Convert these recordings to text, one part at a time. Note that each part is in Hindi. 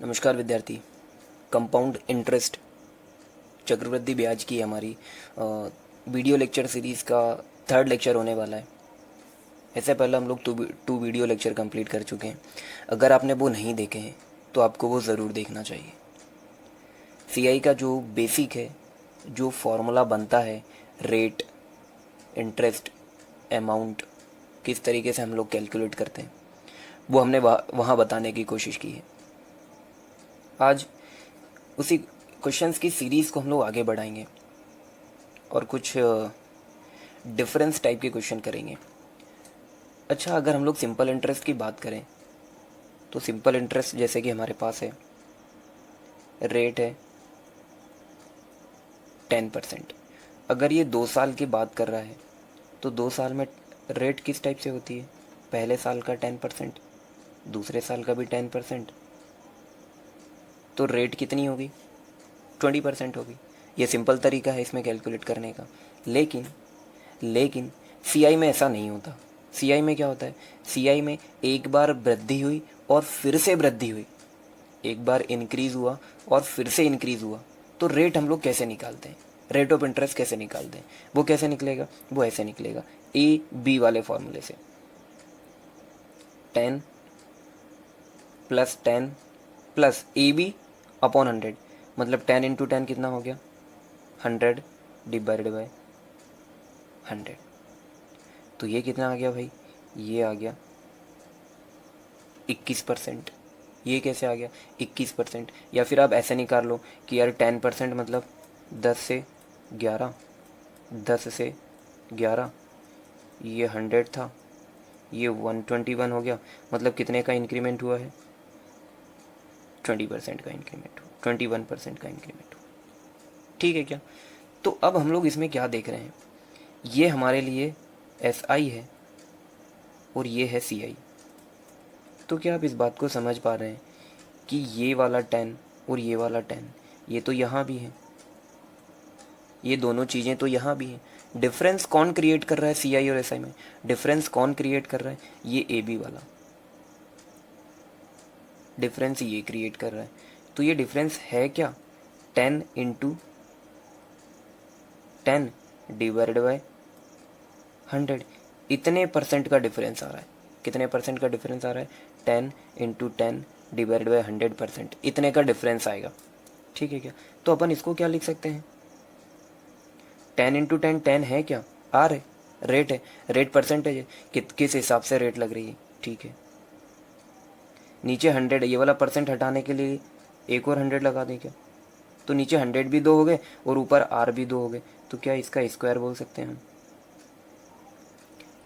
नमस्कार विद्यार्थी। कंपाउंड इंटरेस्ट चक्रवृद्धि ब्याज की हमारी वीडियो लेक्चर सीरीज़ का थर्ड लेक्चर होने वाला है। इससे पहले हम लोग टू वीडियो लेक्चर कंप्लीट कर चुके हैं। अगर आपने वो नहीं देखे हैं तो आपको वो ज़रूर देखना चाहिए। सीआई का जो बेसिक है, जो फॉर्मूला बनता है, रेट, इंटरेस्ट, अमाउंट, किस तरीके से हम लोग कैलकुलेट करते हैं, वो हमने वहाँ बताने की कोशिश की है। आज उसी क्वेश्चंस की सीरीज़ को हम लोग आगे बढ़ाएंगे और कुछ डिफरेंस टाइप के क्वेश्चन करेंगे। अच्छा, अगर हम लोग सिंपल इंटरेस्ट की बात करें तो सिंपल इंटरेस्ट जैसे कि हमारे पास है, रेट है 10%। अगर ये 2 साल की बात कर रहा है तो 2 साल में रेट किस टाइप से होती है? पहले साल का 10%, दूसरे साल का भी 10%, तो रेट कितनी होगी? 20% होगी। ये सिंपल तरीका है इसमें कैलकुलेट करने का। लेकिन लेकिन सीआई में ऐसा नहीं होता। सीआई में क्या होता है? सीआई में एक बार वृद्धि हुई और फिर से वृद्धि हुई, एक बार इंक्रीज हुआ और फिर से इंक्रीज हुआ, तो रेट हम लोग कैसे निकालते हैं? रेट ऑफ इंटरेस्ट कैसे निकालते हैं? वो कैसे निकलेगा? वो ऐसे निकलेगा, ए बी वाले फॉर्मूले से। 10 plus 10 plus A B upon 100, मतलब 10 × 10 कितना हो गया? 100 डिवाइडेड बाय 100। तो ये कितना आ गया भाई? ये आ गया 21%। ये कैसे आ गया 21%? या फिर आप ऐसे निकाल लो कि यार 10% मतलब 10 से 11, 10 से 11, ये 100 था, ये 121 हो गया, मतलब कितने का इंक्रीमेंट हुआ है? 20% का इंक्रीमेंट हुआ, 21% का इंक्रीमेंट हुआ। ठीक है क्या? तो अब हम लोग इसमें क्या देख रहे हैं? ये हमारे लिए एस आई है और ये है सी आई। तो क्या आप इस बात को समझ पा रहे हैं कि ये वाला 10 और ये वाला 10, ये तो यहाँ भी है, ये दोनों चीज़ें तो यहाँ भी हैं। डिफरेंस कौन क्रिएट कर रहा है सी आई और एस आई में? डिफरेंस कौन क्रिएट कर रहा है? ये ए बी वाला डिफरेंस ये क्रिएट कर रहा है। तो ये डिफरेंस है क्या? 10 × 10 डिवाइडेड बाय 100, इतने परसेंट का डिफरेंस आ रहा है। कितने परसेंट का डिफरेंस आ रहा है? 10 × 10 डिवाइडेड बाय 100%, इतने का डिफरेंस आएगा। ठीक है क्या? तो अपन इसको क्या लिख सकते हैं? 10 × 10 10 है क्या? आर है, रेट है, रेट परसेंटेज है, किस हिसाब से रेट लग रही है। ठीक है, नीचे 100 है, ये वाला परसेंट हटाने के लिए एक और 100 लगा दें क्या? तो नीचे 100 भी 2 हो गए और ऊपर आर भी 2 हो गए, तो क्या इसका स्क्वायर बोल सकते हैं हम?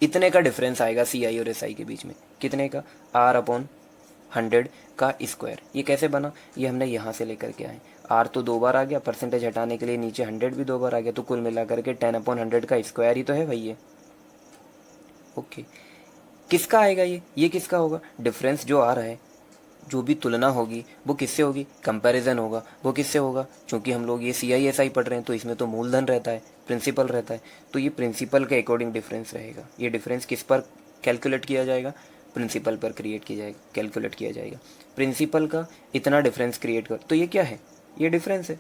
इतने का डिफरेंस आएगा सी आई और एस आई के बीच में। कितने का? आर अपॉन 100 का स्क्वायर। ये कैसे बना? ये हमने यहाँ से लेकर के आए। आर तो 2 बार आ गया, परसेंटेज हटाने के लिए नीचे 100 भी 2 बार आ गया, तो कुल मिलाकर के 10/100 का स्क्वायर ही तो है भाई ये। ओके, किसका आएगा ये किसका होगा? डिफरेंस जो आ रहा है, जो भी तुलना होगी वो किससे होगी? कंपैरिजन होगा। वो किससे होगा? क्योंकि हम लोग ये सी आई एस आई पढ़ रहे हैं तो इसमें तो मूलधन रहता है, प्रिंसिपल रहता है, तो ये प्रिंसिपल के अकॉर्डिंग डिफरेंस रहेगा। ये डिफरेंस किस पर कैलकुलेट किया जाएगा? प्रिंसिपल पर क्रिएट किया जाएगा, कैलकुलेट किया जाएगा। प्रिंसिपल का इतना डिफरेंस क्रिएट कर, तो ये क्या है? ये डिफरेंस है।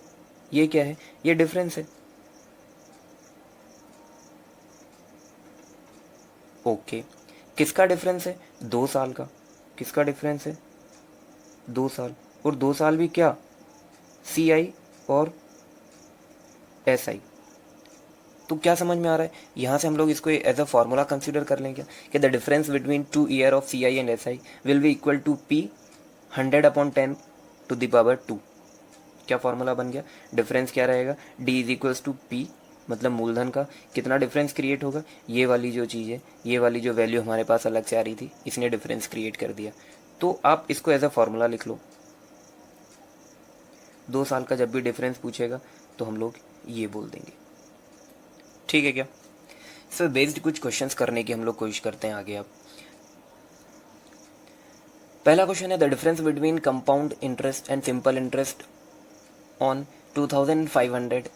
ये क्या है? ये डिफरेंस है। ओके, किसका डिफरेंस है? 2 साल का। किसका डिफरेंस है? 2 साल। और 2 साल भी क्या? सी आई और एस आई। तो क्या समझ में आ रहा है? यहाँ से हम लोग इसको एज अ फॉर्मूला कंसीडर कर लें क्या, कि the difference between 2 year of C I and S I will be equal to P 100/10⁻²। क्या फॉर्मूला बन गया? डिफरेंस क्या रहेगा? D is equals to P, मतलब मूलधन का कितना डिफरेंस क्रिएट होगा? ये वाली जो चीज़ है, ये वाली जो वैल्यू हमारे पास अलग से आ रही थी, इसने डिफरेंस क्रिएट कर दिया। तो आप इसको एज अ फॉर्मूला लिख लो। 2 साल का जब भी डिफरेंस पूछेगा तो हम लोग ये बोल देंगे। ठीक है क्या? इस पर बेस्ड कुछ क्वेश्चंस करने की हम लोग कोशिश करते हैं आगे। अब पहला क्वेश्चन है, the difference between compound interest and simple interest on 2500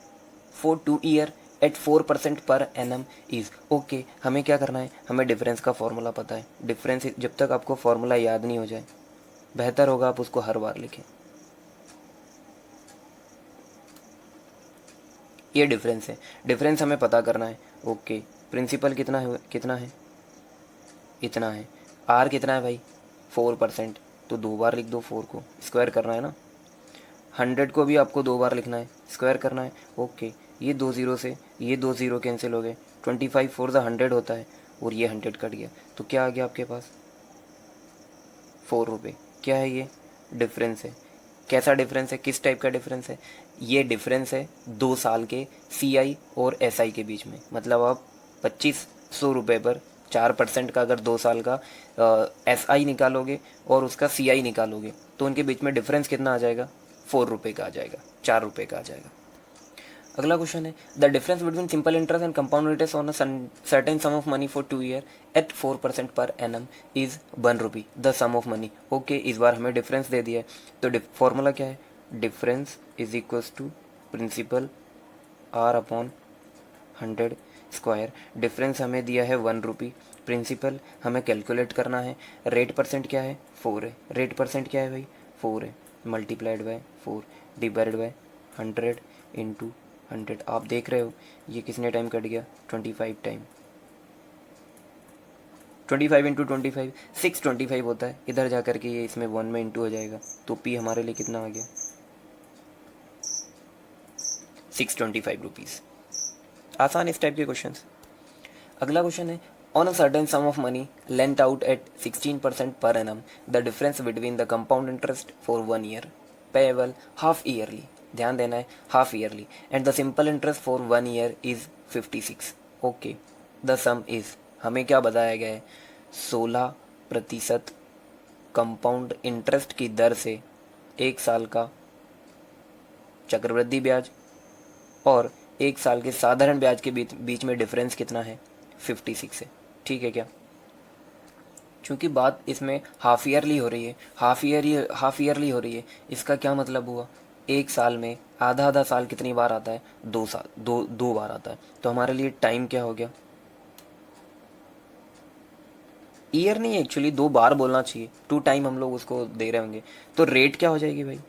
for 2 year at 4% per annum is. Okay, हमें क्या करना है? हमें डिफरेंस का फॉर्मूला पता है। डिफरेंस जब तक आपको फॉर्मूला याद नहीं हो जाए, बेहतर होगा आप उसको हर बार लिखें। ये डिफरेंस है, डिफरेंस हमें पता करना है। ओके, प्रिंसिपल कितना है, कितना है, इतना है। आर कितना है भाई, 4%, तो 2 बार लिख दो, 4 को स्क्वायर करना है ना। 100 को भी आपको 2 बार लिखना है, स्क्वायर करना है। ओके, ये 2 ज़ीरो से ये 2 ज़ीरो कैंसिल हो गए, 25 4 ज़ा 100 होता है, और ये 100 कट गया, तो क्या आ गया आपके पास, 4 रुपये। क्या है ये, डिफरेंस है। कैसा डिफरेंस है, किस टाइप का डिफरेंस है, ये डिफरेंस है 2 साल के CI और SI के बीच में। मतलब आप 2500 रुपये पर 4% का अगर 2 साल का SI निकालोगे और उसका CI निकालोगे, तो उनके बीच में डिफरेंस कितना आ जाएगा, 4 रुपये का आ जाएगा, 4 रुपये का आ जाएगा। अगला क्वेश्चन है, the difference between simple interest and compound interest on a certain sum of money for 2 year at 4% per annum is 1 rupee the sum of money. Okay, इस बार हमें डिफरेंस दे दिया है, तो फॉर्मूला क्या है, difference is equals to principal R upon 100 square. Difference हमें दिया है 1 रुपी, प्रिंसिपल हमें कैलकुलेट करना है, रेट परसेंट क्या है, 4 है, रेट परसेंट क्या है भाई, 4 है, multiplied by 4 divided by 100 into 100। आप देख रहे हो ये कितने टाइम कट गया, 25 टाइम, 25 इंटू 25 625 होता है। इधर जा करके ये इसमें 1 में इंटू हो जाएगा, तो पी हमारे लिए कितना आ गया, 625 रुपीज़। आसान इस टाइप के क्वेश्चंस। अगला क्वेश्चन है, on a certain sum of money lent out at 16% per annum the difference between the compound interest for 1 year payable half yearly. ध्यान देना है, half yearly, and the simple interest for 1 year is 56। Okay, the sum is, हमें क्या बताया गया है, 16% कंपाउंड इंटरेस्ट की दर से 1 साल का चक्रवृद्धि ब्याज और 1 साल के साधारण ब्याज के बीच में डिफरेंस कितना है, 56 है। ठीक है क्या, चूंकि बात इसमें हाफ ईयरली हो रही है, हाफ ईयरली हो रही है, इसका क्या मतलब हुआ, 1 साल में आधा आधा साल कितनी बार आता है, 2 साल, दो बार आता है। तो हमारे लिए टाइम क्या हो गया, ईयर नहीं, एक्चुअली 2 बार बोलना चाहिए, 2 टाइम हम लोग उसको दे रहे होंगे। तो रेट क्या हो जाएगी भाई,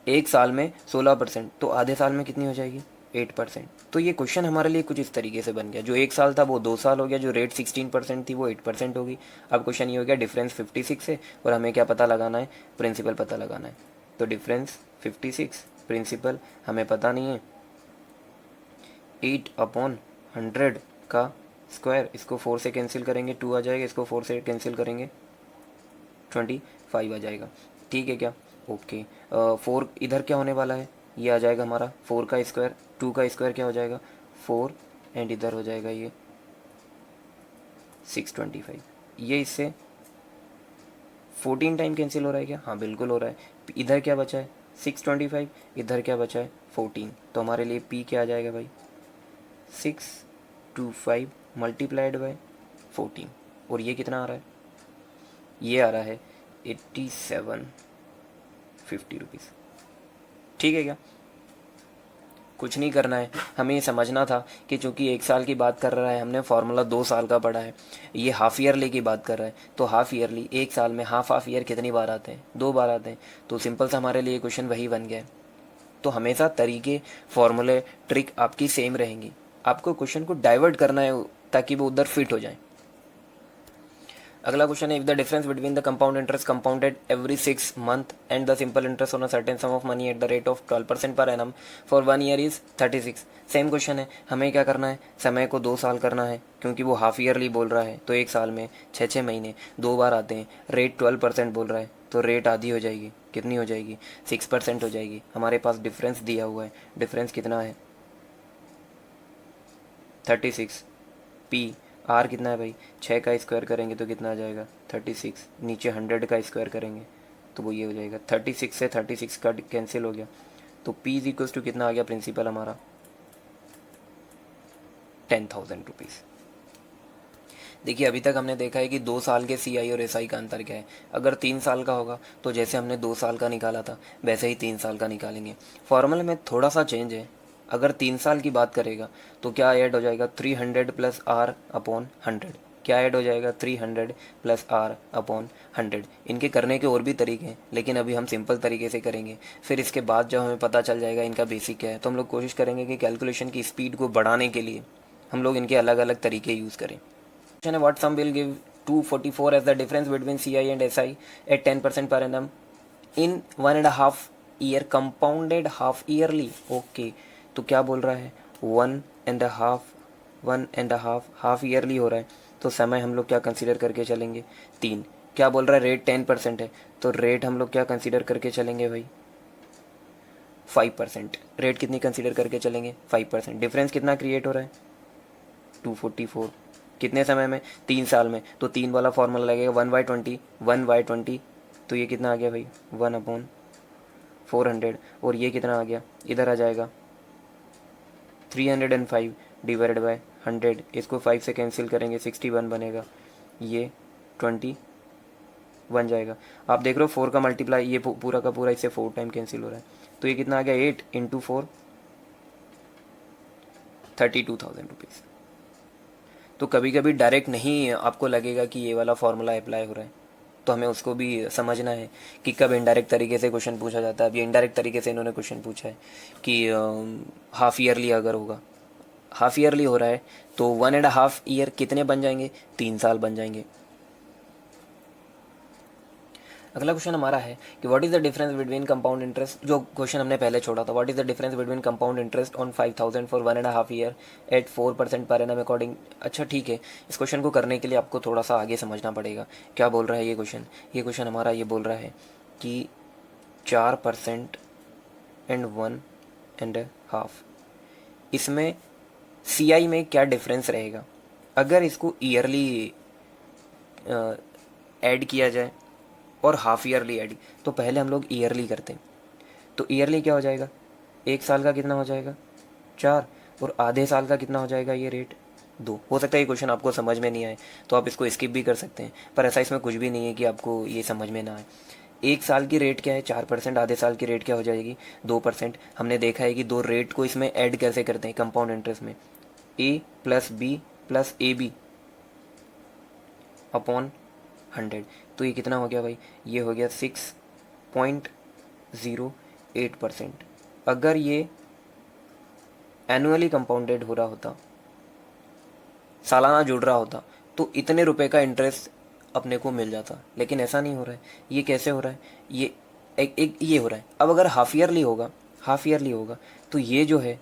1 साल में 16%, तो आधे साल में कितनी हो जाएगी, 8%। तो ये क्वेश्चन हमारे लिए कुछ इस तरीके से बन गया, जो 1 साल था वो 2 साल हो गया, जो रेट 16% थी वो 8% होगी। अब क्वेश्चन ये हो गया, डिफरेंस 56 है और हमें क्या पता लगाना है, प्रिंसिपल पता लगाना है। तो डिफरेंस 56, प्रिंसिपल हमें पता नहीं है, 8/100 का स्क्वायर, इसको 4 से कैंसिल करेंगे 2 आ जाएगा, इसको 4 से कैंसिल करेंगे 25 आ जाएगा। ठीक है क्या, ओके। 4 इधर क्या होने वाला है, ये आ जाएगा हमारा 4 का स्क्वायर, 2 का स्क्वायर क्या हो जाएगा 4, एंड इधर हो जाएगा ये 625। ये इससे 14 टाइम कैंसिल हो रहा है क्या, हाँ बिल्कुल हो रहा है। इधर क्या बचा है 625, इधर क्या बचा है 14, तो हमारे लिए पी क्या आ जाएगा भाई, 625 मल्टीप्लाइड बाय 14, और ये कितना आ रहा है, ये आ रहा है 8750 रुपीज़। ठीक है क्या, कुछ नहीं करना है, हमें ये समझना था कि चूंकि 1 साल की बात कर रहा है, हमने फार्मूला 2 साल का पढ़ा है, ये हाफ ईयरली की बात कर रहा है, तो हाफ ईयरली 1 साल में हाफ ईयर कितनी बार आते हैं, 2 बार आते हैं। तो सिंपल सा हमारे लिए क्वेश्चन वही बन गया है। तो हमेशा तरीके, फॉर्मूले, ट्रिक आपकी सेम रहेंगी, आपको क्वेश्चन को डाइवर्ट करना है ताकि वो उधर फिट हो जाए। अगला क्वेश्चन है, if the difference between the compound interest compounded every 6 month and the simple interest on a certain sum of money at the rate of 12% per annum for 1 year is 36। Same question है, हमें क्या करना है, समय को 2 साल करना है, क्योंकि वो हाफ ईयरली बोल रहा है, तो 1 साल में 6 महीने 2 बार आते हैं, रेट 12% बोल रहा है, तो रेट आधी हो जाएगी, कितनी हो जाएगी 6% हो जाएगी। हमारे पास डिफरेंस दिया हुआ है, डिफरेंस कितना है 36, पी आर कितना है भाई, 6 का स्क्वायर करेंगे तो कितना आ जाएगा 36, नीचे 100 का स्क्वायर करेंगे तो वो ये हो जाएगा 36 से 36 का कैंसिल हो गया, तो पी इज इक्वल्स टू कितना आ गया प्रिंसिपल हमारा 10,000 रुपीज़। देखिए अभी तक हमने देखा है कि 2 साल के CI और SI का अंतर क्या है। अगर 3 साल का होगा तो जैसे हमने 2 साल का निकाला था वैसे ही 3 साल का निकालेंगे। फॉर्मूले में थोड़ा सा चेंज है, अगर 3 साल की बात करेगा तो क्या ऐड हो जाएगा 300 प्लस R अपॉन 100, क्या ऐड हो जाएगा, 300 प्लस आर अपॉन 100। इनके करने के और भी तरीके हैं, लेकिन अभी हम सिंपल तरीके से करेंगे। फिर इसके बाद जब हमें पता चल जाएगा इनका बेसिक क्या है, तो हम लोग कोशिश करेंगे कि कैलकुलेशन की स्पीड को बढ़ाने के लिए हम लोग इनके अलग अलग तरीके यूज़ करें। क्वेश्चन है, what sum will give 244 as the difference between C I and S I at 10% per annum in 1.5 year compounded half yearly. Okay, तो क्या बोल रहा है, 1.5 हाफ ईयरली हो रहा है, तो समय हम लोग क्या कंसीडर करके चलेंगे, 3। क्या बोल रहा है, रेट 10% है, तो रेट हम लोग क्या कंसीडर करके चलेंगे भाई, 5%। रेट कितनी कंसीडर करके चलेंगे, 5%। डिफरेंस कितना क्रिएट हो रहा है, 244। कितने समय में, 3 साल में, तो 3 वाला फॉर्मूला लगेगा 1/20, 1/20, तो ये कितना आ गया भाई, 1/400। और ये कितना आ गया, इधर आ जाएगा 305 डिवाइडेड बाय 100। इसको 5 से कैंसिल करेंगे, 61 बनेगा, ये 20 बन जाएगा। आप देख रहे हो 4 का मल्टीप्लाई, ये पूरा का पूरा इससे 4 टाइम कैंसिल हो रहा है, तो ये कितना आ गया, 8 इंटू 4, 32,000 रुपीज़। तो कभी कभी डायरेक्ट नहीं आपको लगेगा कि ये वाला फॉर्मूला अप्लाई हो रहा है, तो हमें उसको भी समझना है कि कब इनडायरेक्ट तरीके से क्वेश्चन पूछा जाता है। अब ये इनडायरेक्ट तरीके से इन्होंने क्वेश्चन पूछा है कि हाफ ईयरली अगर होगा, हाफ ईयरली हो रहा है, तो 1.5 ईयर कितने बन जाएंगे, 3 साल बन जाएंगे। अगला क्वेश्चन हमारा है कि what is the difference between compound interest, जो क्वेश्चन हमने पहले छोड़ा था, what is the difference between compound interest on 5,000 for 1.5 year at 4% per annum according. अच्छा ठीक है, इस क्वेश्चन को करने के लिए आपको थोड़ा सा आगे समझना पड़ेगा। क्या बोल रहा है ये क्वेश्चन, ये क्वेश्चन हमारा ये बोल रहा है कि 4% एंड 1.5, इसमें सी आई में क्या डिफरेंस रहेगा अगर इसको ईयरली ऐड किया जाए और हाफ ईयरली ऐड। तो पहले हम लोग ईयरली करते हैं, तो ईयरली क्या हो जाएगा, 1 साल का कितना हो जाएगा, 4, और आधे साल का कितना हो जाएगा, ये रेट 2। हो सकता है ये क्वेश्चन आपको समझ में नहीं आए, तो आप इसको स्किप भी कर सकते हैं, पर ऐसा इसमें कुछ भी नहीं है कि आपको ये समझ में ना आए। 1 साल की रेट क्या है, 4%, आधे साल की रेट क्या हो जाएगी, 2%। हमने देखा है कि दो रेट को इसमें ऐड कैसे करते हैं कंपाउंड इंटरेस्ट में, A plus B plus A B upon 100। तो ये कितना हो गया भाई, ये हो गया 6.08%। अगर ये एनुअली कंपाउंडेड हो रहा होता, सालाना जुड़ रहा होता, तो इतने रुपए का इंटरेस्ट अपने को मिल जाता, लेकिन ऐसा नहीं हो रहा है। ये कैसे हो रहा है, ये एक ये हो रहा है। अब अगर हाफ ईयरली होगा, हाफ ईयरली होगा, तो ये जो है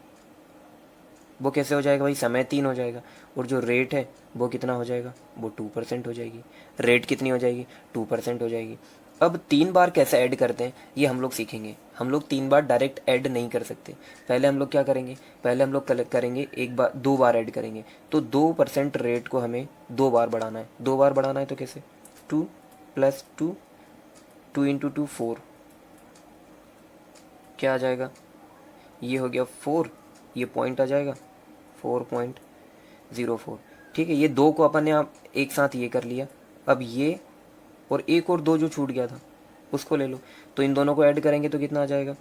वो कैसे हो जाएगा भाई, समय 3 हो जाएगा, और जो रेट है वो कितना हो जाएगा, वो 2% हो जाएगी। रेट कितनी हो जाएगी, 2% हो जाएगी। अब 3 बार कैसे ऐड करते हैं ये हम लोग सीखेंगे। हम लोग 3 बार डायरेक्ट ऐड नहीं कर सकते। पहले हम लोग क्या करेंगे, पहले हम लोग कलेक्ट करेंगे 1 बार, 2 बार ऐड करेंगे। तो 2% रेट को हमें 2 बार बढ़ाना है। 2 बार बढ़ाना है तो कैसे, 2 प्लस 2, 2 इंटू 2 4, क्या आ जाएगा, ये हो गया 4, ये पॉइंट आ जाएगा 4.04। ठीक है, ये 2 को अपन ने आप एक साथ ये कर लिया। अब ये और एक और 2 जो छूट गया था उसको ले लो, तो इन दोनों को ऐड करेंगे तो कितना आ जाएगा,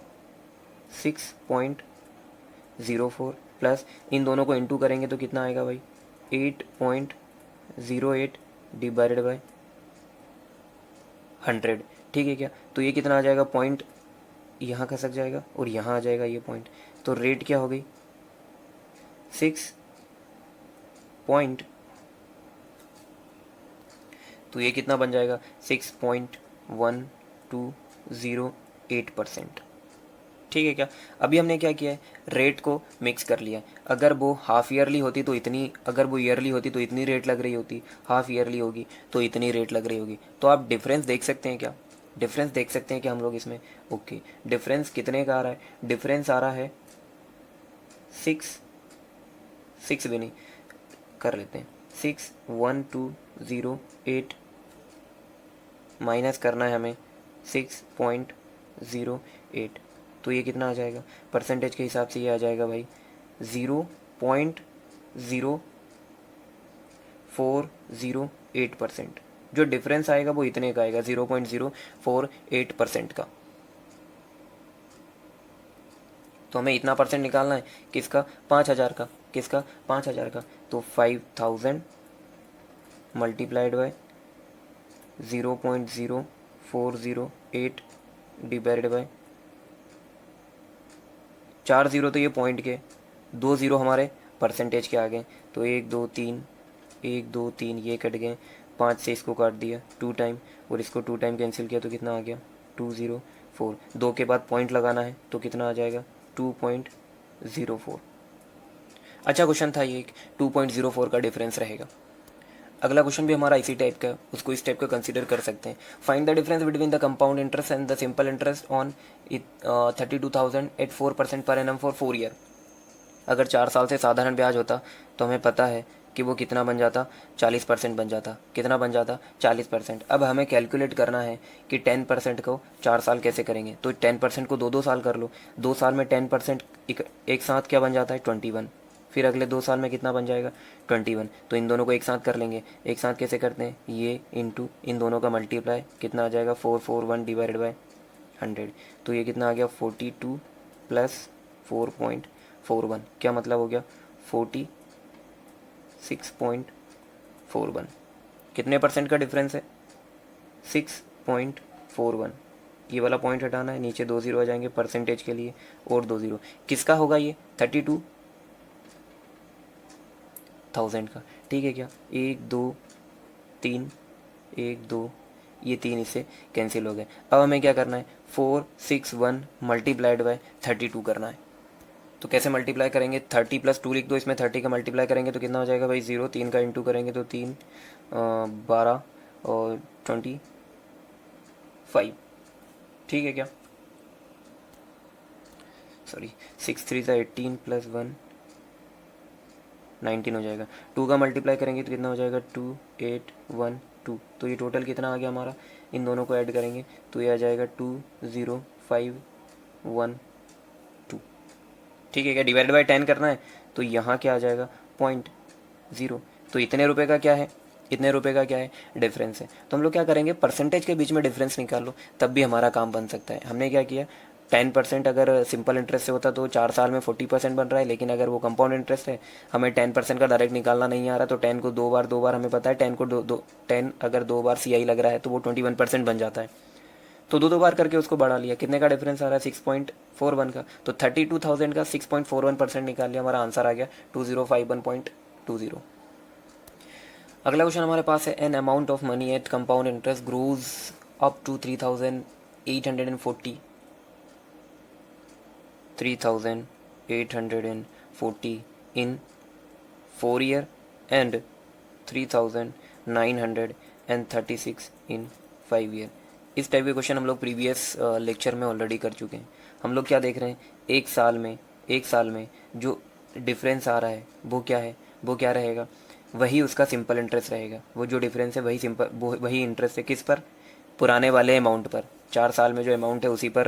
6.04, प्लस इन दोनों को इंटू करेंगे तो कितना आएगा भाई, 8.08 डिवाइडेड बाय 100। ठीक है क्या, तो ये कितना आ जाएगा, पॉइंट यहाँ खसक जाएगा और यहाँ आ जाएगा ये पॉइंट, तो रेट क्या हो गई, 6 पॉइंट, तो ये कितना बन जाएगा, 6.1208%। ठीक है क्या, अभी हमने क्या किया है, रेट को मिक्स कर लिया। अगर वो हाफ ईयरली होती तो इतनी, अगर वो ईयरली होती तो इतनी रेट लग रही होती, हाफ ईयरली होगी तो इतनी रेट लग रही होगी। तो आप डिफरेंस देख सकते हैं क्या, डिफरेंस देख सकते हैं कि हम लोग इसमें, ओके डिफरेंस कितने का आ रहा है, डिफरेंस आ रहा है 6 भी नहीं, कर लेते हैं 6.1208 माइनस करना है हमें 6.08, तो ये कितना आ जाएगा, परसेंटेज के हिसाब से ये आ जाएगा भाई 0.0408%। जो डिफरेंस आएगा वो इतने का आएगा, 0.048% का। तो हमें इतना परसेंट निकालना है, किसका, 5,000 का, किसका, 5,000 का। तो 5,000 multiplied by 0.0408 divided by 4 zero तो ये पॉइंट के, 2 जीरो हमारे परसेंटेज के आ गए, तो 1 2 3, 1 2 3 ये कट गए, 5 से इसको काट दिया 2 टाइम, और इसको 2 टाइम कैंसिल किया तो कितना आ गया 204। 2 के बाद पॉइंट लगाना है तो कितना आ जाएगा 2.04। अच्छा क्वेश्चन था ये, 2.04 का डिफरेंस रहेगा। अगला क्वेश्चन भी हमारा इसी टाइप का है, उसको इस टाइप का कंसीडर कर सकते हैं। Find the difference between the compound interest and the simple interest on 32,000 at 4% per annum for 4 year. अगर 4 साल से साधारण ब्याज होता तो हमें पता है कि वो कितना बन जाता, 40% बन जाता। कितना बन जाता, 40%। अब हमें कैलकुलेट करना है कि 10% को 4 साल कैसे करेंगे, तो 10% को 2 साल कर लो। 2 साल में 10% एक साथ क्या बन जाता है 21। फिर अगले 2 साल में कितना बन जाएगा 21। तो इन दोनों को एक साथ कर लेंगे। एक साथ कैसे करते हैं, ये इंटू इन दोनों का मल्टीप्लाई, कितना आ जाएगा 441 डिवाइडेड बाय 100। तो ये कितना आ गया 42 प्लस 4.41, क्या मतलब हो गया 46.41। कितने परसेंट का डिफरेंस है 6.41। ये वाला पॉइंट हटाना है, नीचे 2 जीरो आ जाएंगे परसेंटेज के लिए, और 2 जीरो। किसका होगा ये 32,000 का, ठीक है क्या। 1 2 3, 1 2, ये 3 इससे कैंसिल हो गए। अब हमें क्या करना है 461 मल्टीप्लाइड बाय 32 करना है। तो कैसे मल्टीप्लाई करेंगे, 30 प्लस 2 लिख दो, इसमें 30 का मल्टीप्लाई करेंगे तो कितना हो जाएगा भाई 0। 3 का इंटू करेंगे तो 3 12 और 25, ठीक है क्या। सॉरी 6 3 18 प्लस 1 19 हो जाएगा। 2 का मल्टीप्लाई करेंगे तो कितना हो जाएगा 2 8 1 2। तो ये टोटल कितना आ गया हमारा, इन दोनों को ऐड करेंगे तो ये आ जाएगा 20512, ठीक है क्या। डिवाइड बाय 10 करना है तो यहाँ क्या आ जाएगा 0.0। तो इतने रुपए का क्या है, इतने रुपए का क्या है डिफरेंस है। तो हम लोग क्या करेंगे, परसेंटेज के बीच में डिफरेंस निकाल लो, तब भी हमारा काम बन सकता है। हमने क्या किया 10% अगर सिंपल इंटरेस्ट से होता तो 4 साल में 40% बन रहा है, लेकिन अगर वो कंपाउंड इंटरेस्ट है हमें 10% का डायरेक्ट निकालना नहीं आ रहा, तो 10 को 2 बार हमें पता है 10 को 10 अगर 2 बार CI लग रहा है तो वो 21% बन जाता है। तो 2 बार करके उसको बढ़ा लिया। कितने का डिफरेंस आ रहा है 6.41 का। तो 32,000 का 6.41% निकाल लिया, हमारा आंसर आ गया 2051.20। अगला क्वेश्चन हमारे पास है, an amount of money at compound interest grows up to 3,840 in 4 year and 3,936 in 5 year. इस टाइप के क्वेश्चन हम लोग प्रीवियस लेक्चर में ऑलरेडी कर चुके हैं। हम लोग क्या देख रहे हैं, एक साल में जो डिफरेंस आ रहा है वो क्या है, वो क्या रहेगा, वही उसका सिंपल इंटरेस्ट रहेगा। वो जो डिफरेंस है वही सिंपल, वही इंटरेस्ट है किस पर, पुराने वाले अमाउंट पर। 4 साल में जो अमाउंट है उसी पर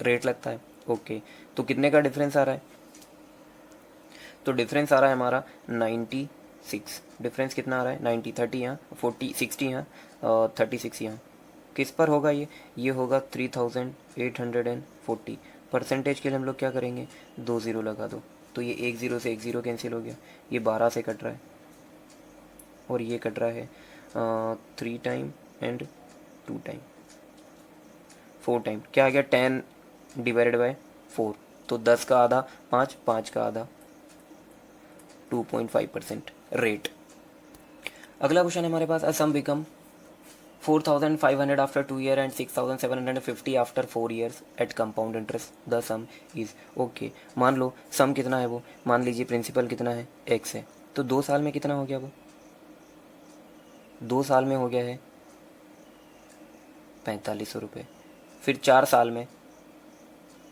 रेट लगता है। ओके, तो कितने का डिफरेंस आ रहा है, तो डिफरेंस आ रहा है हमारा 96। डिफरेंस कितना आ रहा है 90, 30 यहाँ 40 60 यहाँ 36 यहाँ। किस पर होगा ये होगा 3,840। परसेंटेज के लिए हम लोग क्या करेंगे 2 ज़ीरो लगा दो, तो ये 1 ज़ीरो से 1 ज़ीरो कैंसिल हो गया, ये 12 से कट रहा है, और ये कट रहा है 3 टाइम एंड 2 टाइम 4 टाइम। क्या आ गया 10 डिवाइडेड बाय 4, तो 10 का आधा 5, 5 का आधा 2.5% रेट। अगला क्वेश्चन हमारे पास, a sum become 4,500 after 2 year and 6,750 after 4 years at compound interest, the sum is. Okay, मान लो सम कितना है, वो मान लीजिए प्रिंसिपल कितना है x है, तो 2 साल में कितना हो गया, वो 2 साल में हो गया है 4500 रुपये। फिर 4 साल में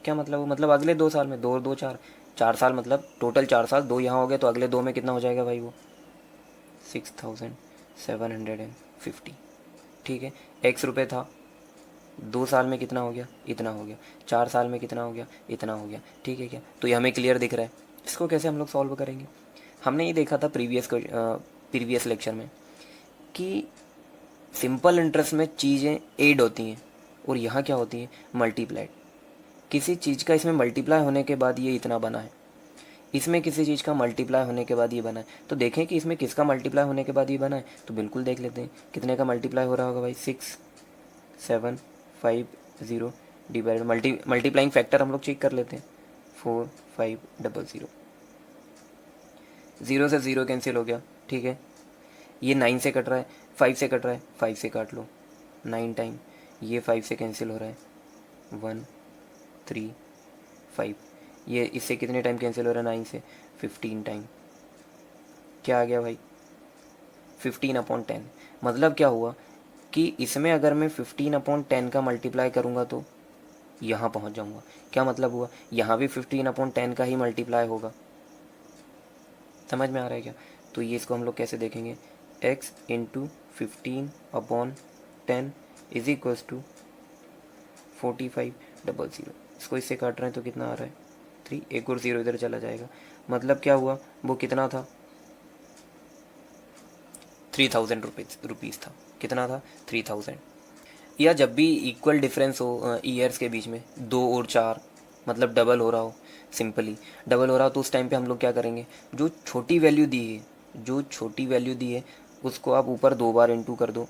क्या मतलब, वो मतलब अगले 2 साल में, 2 2 4, 4 साल मतलब टोटल 4 साल, 2 यहाँ हो गए तो अगले 2 में कितना हो जाएगा भाई, वो 6,750, ठीक है। x रुपये था, 2 साल में कितना हो गया, इतना हो गया, 4 साल में कितना हो गया, इतना हो गया, ठीक है क्या। तो ये हमें क्लियर दिख रहा है। इसको कैसे हम लोग सॉल्व करेंगे, हमने ये देखा था प्रीवियस लेक्चर में कि सिंपल इंटरेस्ट में चीज़ें एड होती हैं और यहाँ क्या होती है मल्टीप्लाइड। किसी चीज़ का इसमें मल्टीप्लाई होने के बाद ये इतना बना है, इसमें किसी चीज़ का मल्टीप्लाई होने के बाद ये बना है, तो देखें कि इसमें किसका मल्टीप्लाई होने के बाद ये बना है, तो बिल्कुल देख लेते हैं कितने का मल्टीप्लाई हो रहा होगा भाई, 6750 डिवाइड मल्टीप्लाइंग फैक्टर हम लोग चेक कर लेते हैं, 4500। ज़ीरो से ज़ीरो कैंसिल हो गया, ठीक है। ये 9 से कट रहा है, 5 से कट रहा है, 5 से काट लो 9 टाइम, ये 5 से कैंसिल हो रहा है 1 3 5, ये इससे कितने टाइम कैंसिल हो रहा है 9 से, 15 टाइम। क्या आ गया भाई, 15/10। मतलब क्या हुआ कि इसमें अगर मैं 15/10 का मल्टीप्लाई करूँगा तो यहाँ पहुँच जाऊँगा। क्या मतलब हुआ, यहाँ भी 15/10 का ही मल्टीप्लाई होगा। समझ में आ रहा है क्या? तो ये इसको हम लोग कैसे देखेंगे, x into 15/10 is equals to 4500। इसको इससे काट रहे हैं तो कितना आ रहा है 3, एक और ज़ीरो इधर चला जाएगा। मतलब क्या हुआ, वो कितना था 3000 रुपीज़ था। कितना था 3000। या जब भी इक्वल डिफरेंस हो ईयर्स के बीच में 2 और 4, मतलब डबल हो रहा हो, सिंपली डबल हो रहा हो, तो उस टाइम पे हम लोग क्या करेंगे, जो छोटी वैल्यू दी है, जो छोटी वैल्यू दी है उसको आप ऊपर 2 बार इंटू कर दो,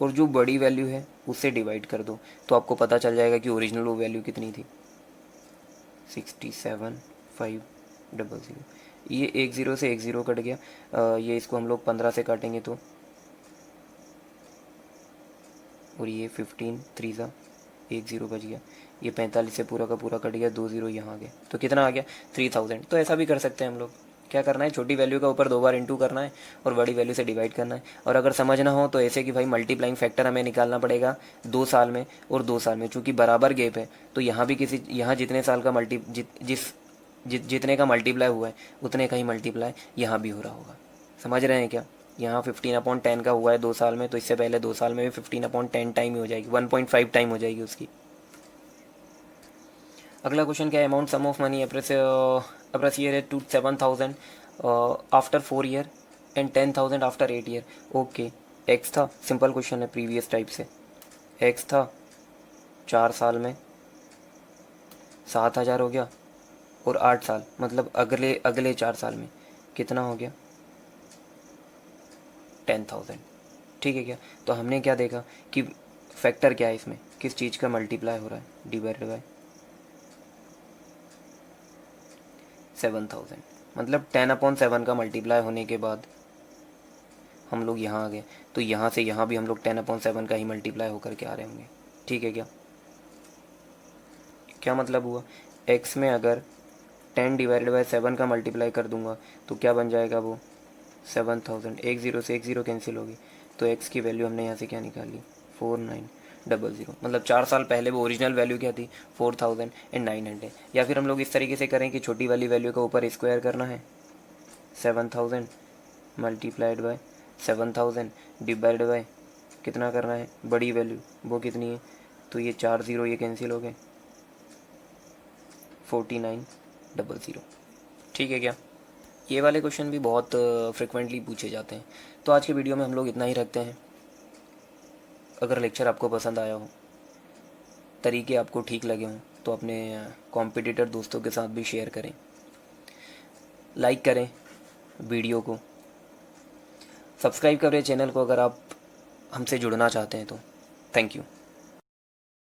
और जो बड़ी वैल्यू है उससे डिवाइड कर दो, तो आपको पता चल जाएगा कि ओरिजिनल वो वैल्यू कितनी थी, 67500। ये एक ज़ीरो से एक ज़ीरो कट गया, ये इसको हम लोग 15 से काटेंगे तो, और ये 15 3 ज़ा एक ज़ीरो बच गया, ये 45 से पूरा का पूरा कट गया, 2 ज़ीरो यहाँ आ गया, तो कितना आ गया 3000। तो ऐसा भी कर सकते हैं हम लोग। क्या करना है, छोटी वैल्यू का ऊपर 2 बार इंटू करना है और बड़ी वैल्यू से डिवाइड करना है। और अगर समझना हो तो ऐसे कि भाई मल्टीप्लाइंग फैक्टर हमें निकालना पड़ेगा 2 साल में और 2 साल में, चूँकि बराबर गैप है तो यहाँ भी यहाँ जितने साल का जितने का मल्टीप्लाई हुआ है उतने का ही मल्टीप्लाई यहाँ भी हो रहा होगा। समझ रहे हैं क्या? यहाँ 15/10 का हुआ है 2 साल में, तो इससे पहले 2 साल में भी 15/10 टाइम ही हो जाएगी, 1.5 टाइम हो जाएगी उसकी। अगला क्वेश्चन क्या है, amount sum of money appreciated to 7000 after 4 year and 10,000 after 8 year. Okay, x था, सिंपल क्वेश्चन है प्रीवियस टाइप से। एक्स था 4 साल में 7,000 हो गया, और 8 साल मतलब अगले अगले 4 साल में कितना हो गया 10,000। ठीक है क्या? तो हमने क्या देखा कि फैक्टर क्या है इसमें, किस चीज़ का मल्टीप्लाई हो रहा है, डिवाइडेड बाय 7000। मतलब 10/7 का मल्टीप्लाई होने के बाद हम लोग यहाँ आ गए, तो यहाँ से यहाँ भी हम लोग 10/7 का ही मल्टीप्लाई होकर के आ रहे होंगे। ठीक है क्या? क्या मतलब हुआ, x में अगर 10 डिवाइडेड बाय 7 का मल्टीप्लाई कर दूंगा तो क्या बन जाएगा वो 7000। एक ज़ीरो से एक ज़ीरो कैंसिल होगी, तो x की वैल्यू हमने यहाँ से क्या निकाली 4900। मतलब 4 साल पहले वो ओरिजिनल वैल्यू क्या थी 4900। या फिर हम लोग इस तरीके से करें कि छोटी वाली वैल्यू का ऊपर स्क्वायर करना है, 7000 मल्टीप्लाइड बाय 7000 डिवाइड बाय कितना करना है बड़ी वैल्यू, वो कितनी है, तो ये 4 ज़ीरो ये कैंसिल हो गए, 4900। ठीक है क्या? ये वाले क्वेश्चन भी बहुत फ्रिक्वेंटली पूछे जाते हैं। तो आज के वीडियो में हम लोग इतना ही रखते हैं। अगर लेक्चर आपको पसंद आया हो, तरीके आपको ठीक लगे हों, तो अपने कॉम्पिटिटर दोस्तों के साथ भी शेयर करें, लाइक करें वीडियो को, सब्सक्राइब करें चैनल को अगर आप हमसे जुड़ना चाहते हैं तो। Thank you.